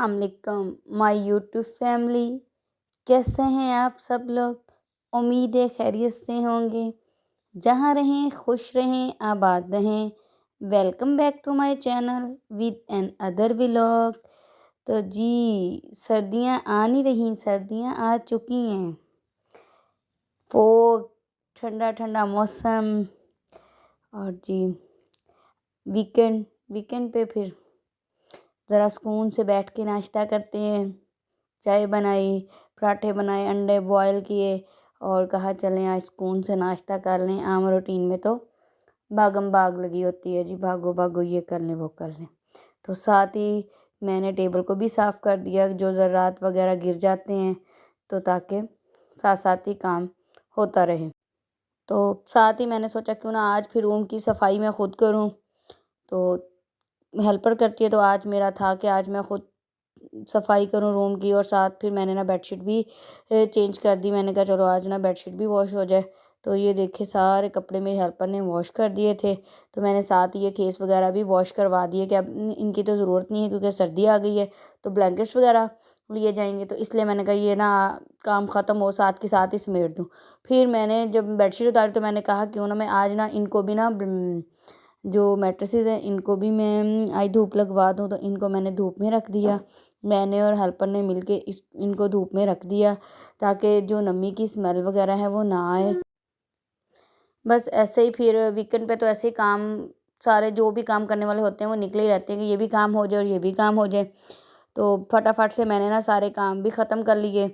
السلام علیکم مائی YouTube family, کیسے ہیں آپ سب لوگ؟ امید ہے خیریت سے ہوں گے۔ جہاں رہیں خوش رہیں، آباد رہیں۔ Welcome back to my channel with another vlog. تو جی سردیاں آ نہیں رہیں، سردیاں آ چکی ہیں۔ فوگ، ٹھنڈا ٹھنڈا موسم، اور جی ویکینڈ پہ پھر ذرا سکون سے بیٹھ کے ناشتہ کرتے ہیں۔ چائے بنائی، پراٹھے بنائے، انڈے بوائل کیے، اور کہا چلیں آج سکون سے ناشتہ کر لیں۔ عام روٹین میں تو بھاگم بھاگ لگی ہوتی ہے، جی بھاگو بھاگو، یہ کر لیں وہ کر لیں۔ تو ساتھ ہی میں نے ٹیبل کو بھی صاف کر دیا، جو ذرات وغیرہ گر جاتے ہیں، تو تاکہ ساتھ ساتھ ہی کام ہوتا رہے۔ تو ساتھ ہی میں نے سوچا کیوں نہ آج پھر روم کی صفائی میں خود کروں۔ تو ہیلپر کرتی ہے، تو آج میرا تھا کہ آج میں خود صفائی کروں روم کی، اور ساتھ پھر میں نے نا بیڈ شیٹ بھی چینج کر دی۔ میں نے کہا چلو آج نا بیڈ شیٹ بھی واش ہو جائے۔ تو یہ دیکھے سارے کپڑے میری ہیلپر نے واش کر دیے تھے، تو میں نے ساتھ یہ کھیس وغیرہ بھی واش کروا دیے کہ اب ان کی تو ضرورت نہیں ہے کیونکہ سردی آ گئی ہے، تو بلینکٹس وغیرہ لیے جائیں گے۔ تو اس لیے میں نے کہا یہ نا کام ختم ہو ساتھ کے ساتھ ہی سمیٹ دوں۔ پھر میں نے جب بیڈ شیٹ اتاری تو میں نے کہا کیوں نہ میں آج نا ان کو بھی نا جو میٹریسز ہیں ان کو بھی میں آئی دھوپ لگوا دوں۔ تو ان کو میں نے دھوپ میں رکھ دیا، میں نے اور ہیلپر نے مل کے ان کو دھوپ میں رکھ دیا تاکہ جو نمی کی اسمیل وغیرہ ہے وہ نہ آئے۔ بس ایسے ہی پھر ویکینڈ پہ تو ایسے ہی کام سارے جو بھی کام کرنے والے ہوتے ہیں وہ نکلے ہی رہتے ہیں کہ یہ بھی کام ہو جائے اور یہ بھی کام ہو جائے۔ تو فٹافٹ سے میں نے نا سارے کام بھی ختم کر لیے۔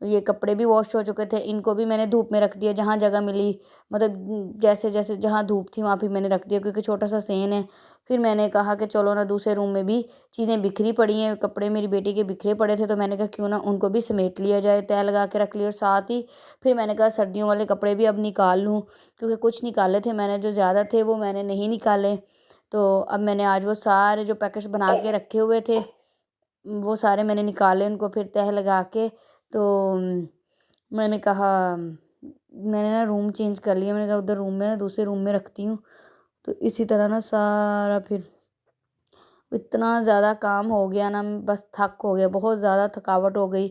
یہ کپڑے بھی واش ہو چکے تھے، ان کو بھی میں نے دھوپ میں رکھ دیا جہاں جگہ ملی، مطلب جیسے جیسے جہاں دھوپ تھی وہاں پہ میں نے رکھ دیا کیونکہ چھوٹا سا سین ہے۔ پھر میں نے کہا کہ چلو نا دوسرے روم میں بھی چیزیں بکھری پڑی ہیں، کپڑے میری بیٹی کے بکھرے پڑے تھے، تو میں نے کہا کیوں نہ ان کو بھی سمیٹ لیا جائے، تہہ لگا کے رکھ لیا۔ اور ساتھ ہی پھر میں نے کہا سردیوں والے کپڑے بھی اب نکال لوں کیونکہ کچھ نکالے تھے میں نے، جو زیادہ تھے وہ میں نے نہیں نکالے۔ تو اب میں نے آج وہ سارے جو پیکٹس بنا کے رکھے ہوئے تھے وہ سارے میں نے نکالے، ان کو پھر تہہ لگا کے۔ تو میں نے کہا میں نے نا روم چینج کر لیا، میں نے کہا ادھر روم میں دوسرے روم میں رکھتی ہوں۔ تو اسی طرح نا سارا پھر اتنا زیادہ کام ہو گیا نا، بس تھک ہو گیا، بہت زیادہ تھکاوٹ ہو گئی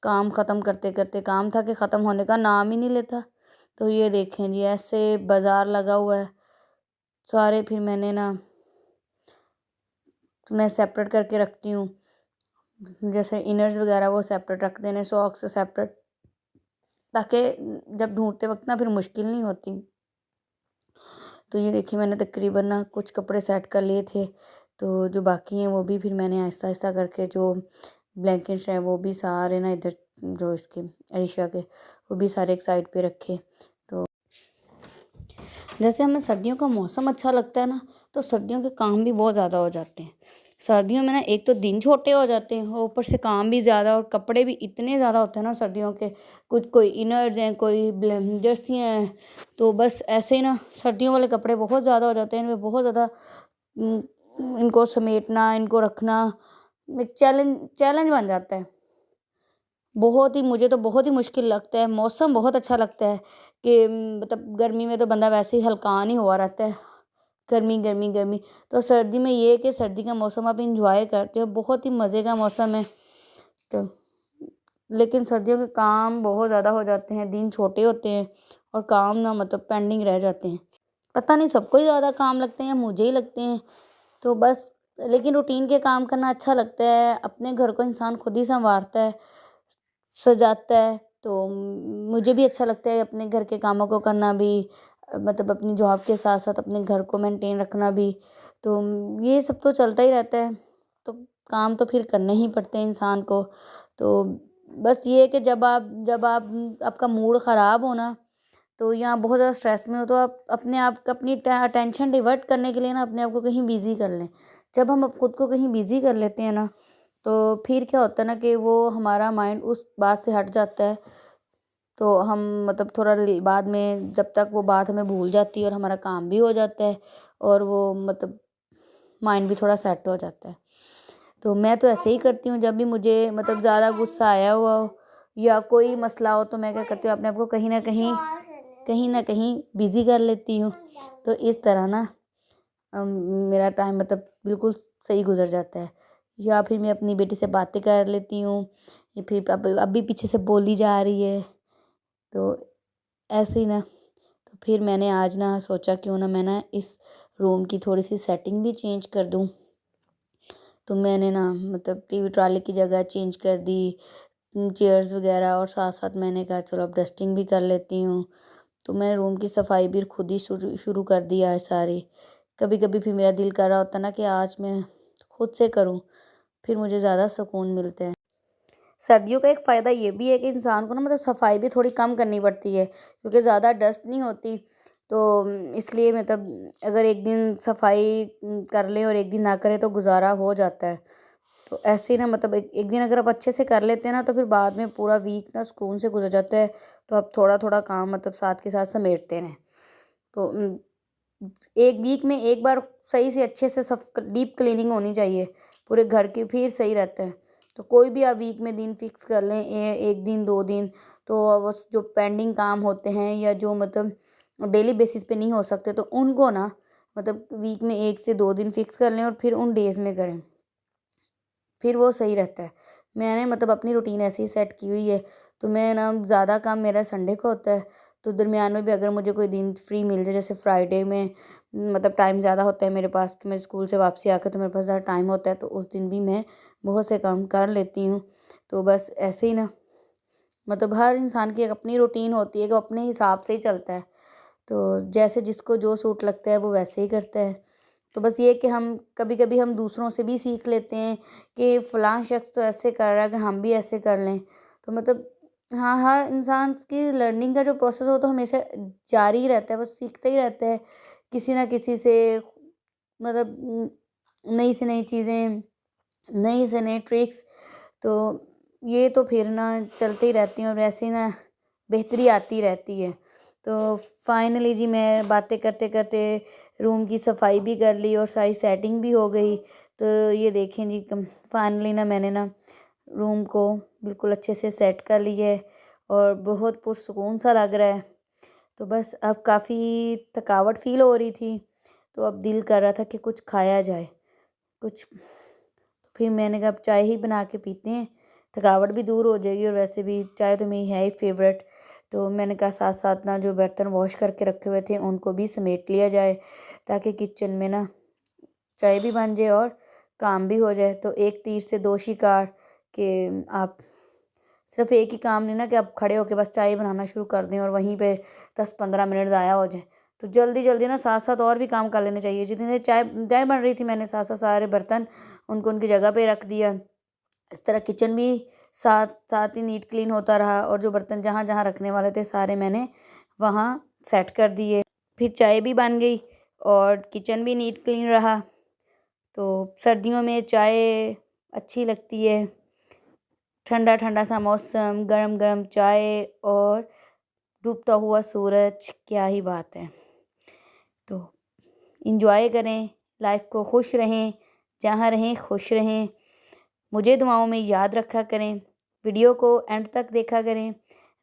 کام ختم کرتے کرتے۔ کام تھا کہ ختم ہونے کا نام ہی نہیں لیتا۔ تو یہ دیکھیں جی ایسے بازار لگا ہوا ہے سارے، پھر میں نے نا میں سیپریٹ کر کے رکھتی ہوں، جیسے انرز وغیرہ وہ سیپریٹ رکھ دینے، ساکس سیپریٹ، تاکہ جب ڈھونڈتے وقت نا پھر مشکل نہیں ہوتی۔ تو یہ دیکھیں میں نے تقریباً نا کچھ کپڑے سیٹ کر لیے تھے، تو جو باقی ہیں وہ بھی پھر میں نے آہستہ آہستہ کر کے جو بلینکٹس ہیں وہ بھی سارے نا ادھر جو اس کے عریشہ کے وہ بھی سارے ایک سائڈ پہ رکھے۔ تو جیسے ہمیں سردیوں کا موسم اچھا لگتا ہے نا، تو سردیوں کے کام بھی بہت زیادہ ہو جاتے ہیں۔ سردیوں میں نا ایک تو دن چھوٹے ہو جاتے ہیں اور اوپر سے کام بھی زیادہ، اور کپڑے بھی اتنے زیادہ ہوتے ہیں نا سردیوں کے، کچھ کوئی انرز ہیں، کوئی جرسیاں ہیں۔ تو بس ایسے ہی نا سردیوں والے کپڑے بہت زیادہ ہو جاتے ہیں، ان میں بہت زیادہ ان کو سمیٹنا، ان کو رکھنا ایک چیلنج بن جاتا ہے۔ بہت ہی مجھے تو بہت ہی مشکل لگتا ہے۔ موسم بہت اچھا لگتا ہے کہ مطلب گرمی میں تو بندہ ویسے ہی ہلکان ہی ہوا رہتا ہے، گرمی گرمی گرمی۔ تو سردی میں یہ ہے کہ سردی کا موسم آپ انجوائے کرتے ہو، بہت ہی مزے کا موسم ہے۔ تو لیکن سردیوں کے کام بہت زیادہ ہو جاتے ہیں، دن چھوٹے ہوتے ہیں اور کام نہ مطلب پینڈنگ رہ جاتے ہیں۔ پتہ نہیں سب کو ہی زیادہ کام لگتے ہیں یا مجھے ہی لگتے ہیں، تو بس لیکن روٹین کے کام کرنا اچھا لگتا ہے۔ اپنے گھر کو انسان خود ہی سنوارتا ہے، سجاتا ہے، تو مجھے بھی اچھا لگتا ہے اپنے گھر کے کاموں کو کرنا بھی، مطلب اپنی جاب کے ساتھ ساتھ اپنے گھر کو مینٹین رکھنا بھی۔ تو یہ سب تو چلتا ہی رہتا ہے، تو کام تو پھر کرنے ہی پڑتے ہیں انسان کو۔ تو بس یہ ہے کہ جب آپ کا موڈ خراب ہونا، تو یا بہت زیادہ اسٹریس میں ہو، تو آپ اپنے آپ کو اپنی اٹینشن ڈیورٹ کرنے کے لیے نا اپنے آپ کو کہیں بیزی کر لیں۔ جب ہم خود کو کہیں بیزی کر لیتے ہیں نا، تو پھر کیا ہوتا ہے نا کہ وہ ہمارا مائنڈ اس بات سے ہٹ جاتا ہے، تو ہم مطلب تھوڑا بعد میں جب تک وہ بات ہمیں بھول جاتی ہے اور ہمارا کام بھی ہو جاتا ہے اور وہ مطلب مائنڈ بھی تھوڑا سیٹ ہو جاتا ہے۔ تو میں تو ایسے ہی کرتی ہوں، جب بھی مجھے مطلب زیادہ غصہ آیا ہوا ہو یا کوئی مسئلہ ہو، تو میں کیا کرتی ہوں اپنے آپ کو کہیں نہ کہیں بیزی کر لیتی ہوں۔ تو اس طرح نا میرا ٹائم مطلب بالکل صحیح گزر جاتا ہے۔ یا پھر میں اپنی بیٹی سے باتیں کر لیتی ہوں، یا پھر اب بھی پیچھے سے بولی جا رہی ہے، تو ایسے ہی نا. تو پھر میں نے آج نا سوچا کیوں نہ میں نا اس روم کی تھوڑی سی سیٹنگ بھی چینج کر دوں. تو میں نے نا مطلب ٹی وی ٹرالی کی جگہ چینج کر دی، چیئرز وغیرہ، اور ساتھ ساتھ میں نے کہا چلو اب ڈسٹنگ بھی کر لیتی ہوں. تو میں نے روم کی صفائی بھی خود ہی شروع کر دیا ہے ساری. کبھی کبھی پھر میرا دل کر رہا ہوتا نا کہ آج میں خود سے کروں، پھر مجھے زیادہ سکون ملتا ہے. سردیوں کا ایک فائدہ یہ بھی ہے کہ انسان کو نا مطلب صفائی بھی تھوڑی کم کرنی پڑتی ہے، کیونکہ زیادہ ڈسٹ نہیں ہوتی. تو اس لیے مطلب اگر ایک دن صفائی کر لیں اور ایک دن نہ کریں تو گزارا ہو جاتا ہے. تو ایسے ہی نا مطلب ایک دن اگر آپ اچھے سے کر لیتے ہیں نا تو پھر بعد میں پورا ویک نا سکون سے گزر جاتا ہے. تو آپ تھوڑا تھوڑا کام مطلب ساتھ کے ساتھ سمیٹتے رہیں. تو ایک ویک میں ایک بار صحیح سے اچھے سے ڈیپ کلیننگ ہونی چاہیے پورے گھر کی، پھر صحیح رہتا ہے. تو کوئی بھی آپ ویک میں دن فکس کر لیں، ایک دن 2 دن، تو جو پینڈنگ کام ہوتے ہیں یا جو مطلب ڈیلی بیسس پہ نہیں ہو سکتے تو ان کو نا مطلب ویک میں 1 سے 2 دن فکس کر لیں اور پھر ان ڈیز میں کریں، پھر وہ صحیح رہتا ہے. میں نے مطلب اپنی روٹین ایسے ہی سیٹ کی ہوئی ہے. تو میں نا زیادہ کام میرا سنڈے کو ہوتا ہے، تو درمیان میں بھی اگر مجھے کوئی دن فری مل جائے، جیسے فرائیڈے میں مطلب ٹائم زیادہ ہوتا ہے میرے پاس کہ میں اسکول سے واپسی آ کے تو میرے پاس زیادہ ٹائم ہوتا ہے، تو اس دن بھی میں بہت سے کام کر لیتی ہوں. تو بس ایسے ہی نا مطلب ہر انسان کی ایک اپنی روٹین ہوتی ہے کہ وہ اپنے حساب سے ہی چلتا ہے. تو جیسے جس کو جو سوٹ لگتا ہے وہ ویسے ہی کرتا ہے. تو بس یہ کہ ہم کبھی کبھی ہم دوسروں سے بھی سیکھ لیتے ہیں کہ فلاں شخص تو ایسے کر رہا ہے کہ ہم بھی ایسے کر لیں. تو مطلب ہاں، ہر انسان کی لرننگ کا جو پروسیس ہوتا ہے ہمیشہ جاری ہی رہتا ہے، وہ سیکھتا ہی رہتا ہے کسی نہ کسی سے. مطلب نئی سے نئی چیزیں، نئی سے نئی ٹرکس، تو یہ تو پھر نا چلتے ہی رہتی ہیں اور ویسے ہی نا بہتری آتی رہتی ہے. تو فائنلی جی میں باتیں کرتے کرتے روم کی صفائی بھی کر لی اور ساری سیٹنگ بھی ہو گئی. تو یہ دیکھیں جی فائنلی نا میں نے نا روم کو بالکل اچھے سے سیٹ کر لی ہے اور بہت پرسکون سا لگ رہا ہے. تو بس اب کافی تھکاوٹ فیل ہو رہی تھی، تو اب دل کر رہا تھا کہ کچھ کھایا جائے کچھ. پھر میں نے کہا اب چائے ہی بنا کے پیتے ہیں، تھکاوٹ بھی دور ہو جائے گی، اور ویسے بھی چائے تو میری ہے ہی فیوریٹ. تو میں نے کہا ساتھ ساتھ نا جو برتن واش کر کے رکھے ہوئے تھے ان کو بھی سمیٹ لیا جائے، تاکہ کچن میں نا چائے بھی بن جائے اور کام بھی ہو جائے. تو ایک تیر سے 2 شکار کہ آپ صرف ایک ہی کام نہیں نا کہ آپ کھڑے ہو کے بس چائے بنانا شروع کر دیں اور وہیں پہ 10-15 منٹ ضائع ہو جائیں. تو جلدی جلدی نا ساتھ ساتھ اور بھی کام کر لینے چاہیے. جتنی دیر چائے بن رہی تھی میں نے ساتھ ساتھ سارے برتن ان کو ان کی جگہ پہ رکھ دیا. اس طرح کچن بھی ساتھ ساتھ ہی نیٹ کلین ہوتا رہا، اور جو برتن جہاں جہاں رکھنے والے تھے سارے میں نے وہاں سیٹ کر دیے. پھر چائے بھی بن گئی اور کچن بھی نیٹ کلین رہا. تو سردیوں میں چائے اچھی لگتی ہے، ٹھنڈا ٹھنڈا سا موسم، گرم گرم چائے اور ڈوبتا ہوا سورج، کیا ہی بات ہے. تو انجوائے کریں لائف کو، خوش رہیں، جہاں رہیں خوش رہیں. مجھے دعاؤں میں یاد رکھا کریں، ویڈیو کو اینڈ تک دیکھا کریں،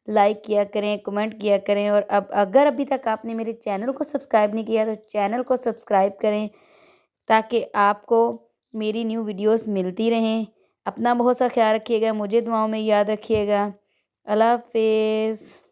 لائک کیا کریں، کمنٹ کیا کریں. اور اگر ابھی تک آپ نے میرے چینل کو سبسکرائب نہیں کیا تو چینل کو سبسکرائب کریں تاکہ آپ کو میری نیو ویڈیوز ملتی رہیں. اپنا بہت سا خیال رکھیے گا، مجھے دعاؤں میں یاد رکھیے گا. اللہ حافظ.